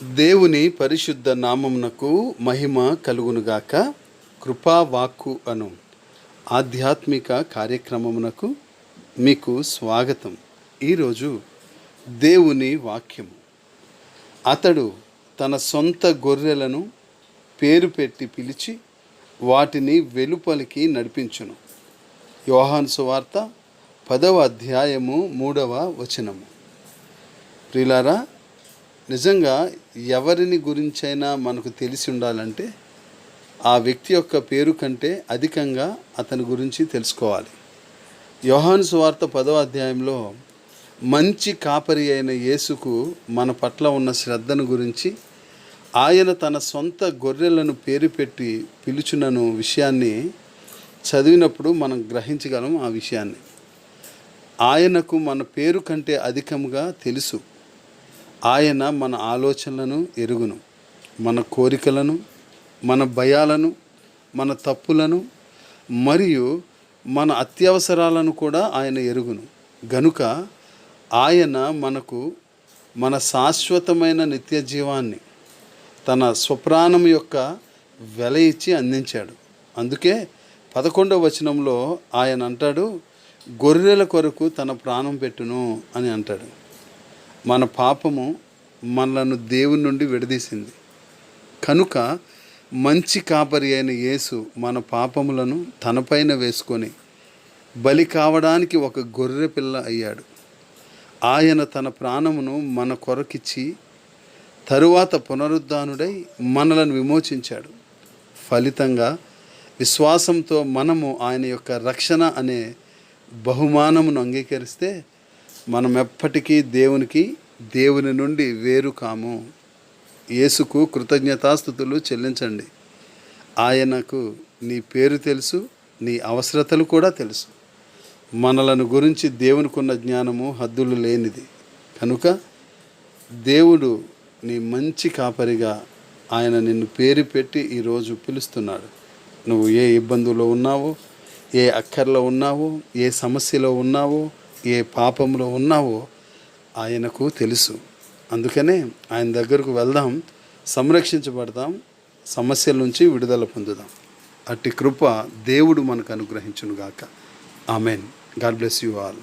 దేవుని పరిశుద్ధ నామమునకు మహిమ కలుగునుగాక. కృపావాక్కు అను ఆధ్యాత్మిక కార్యక్రమమునకు మీకు స్వాగతం. ఈరోజు దేవుని వాక్యము. అతడు తన సొంత గొర్రెలను పేరు పెట్టి పిలిచి వాటిని వెలుపలికి నడిపించును. యోహాను సువార్త 10వ అధ్యాయము 3వ వచనము. ప్రియులారా, నిజంగా ఎవరిని గురించైనా మనకు తెలిసి ఉండాలంటే ఆ వ్యక్తి యొక్క పేరు కంటే అధికంగా అతని గురించి తెలుసుకోవాలి. యోహాను సువార్త 10వ అధ్యాయంలో మంచి కాపరి అయిన యేసుకు మన పట్ల ఉన్న శ్రద్ధను గురించి, ఆయన తన సొంత గొర్రెలను పేరు పెట్టి పిలుచునను విషయాన్ని చదివినప్పుడు మనం గ్రహించగలం. ఆ విషయాన్ని ఆయనకు మన పేరు కంటే అధికంగా తెలుసు. ఆయన మన ఆలోచనలను ఎరుగును, మన కోరికలను, మన భయాలను, మన తప్పులను మరియు మన అత్యవసరాలను కూడా ఆయన ఎరుగును. గనుక ఆయన మనకు మన శాశ్వతమైన నిత్య జీవాన్ని తన స్వప్రాణం యొక్క వెల ఇచ్చి అందించాడు. అందుకే 11వ వచనంలో ఆయన అంటాడు, గొర్రెల కొరకు తన ప్రాణం పెట్టును అని అంటాడు. మన పాపము మనలను దేవుని నుండి విడదీసింది కనుక మంచి కాపరి అయిన యేసు మన పాపములను తనపైన వేసుకొని బలి కావడానికి ఒక గొర్రె పిల్ల అయ్యాడు. ఆయన తన ప్రాణమును మన కొరకిచ్చి తరువాత పునరుద్ధానుడై మనలను విమోచించాడు. ఫలితంగా విశ్వాసంతో మనము ఆయన యొక్క రక్షణ అనే బహుమానమును అంగీకరిస్తే మనం ఎప్పటికీ దేవుని నుండి వేరు కాము. యేసుకు కృతజ్ఞతాస్తుతులు చెల్లించండి. ఆయనకు నీ పేరు తెలుసు, నీ అవసరతలు కూడా తెలుసు. మనలను గురించి దేవునికున్న జ్ఞానము హద్దులు లేనిది కనుక దేవుడు నీ మంచి కాపరిగా ఆయన నిన్ను పేరు పెట్టి ఈరోజు పిలుస్తున్నాడు. నువ్వు ఏ ఇబ్బందులో ఉన్నావో, ఏ అక్కర్లో ఉన్నావో, ఏ సమస్యలో ఉన్నావో, ఏ పాపంలో ఉన్నావో ఆయనకు తెలుసు. అందుకనే ఆయన దగ్గరకు వెళ్దాం, సంరక్షించబడదాం, సమస్యల నుంచి విడుదల పొందుదాం. అట్టి కృప దేవుడు మనకు అనుగ్రహించునుగాక. Amen. God bless you all.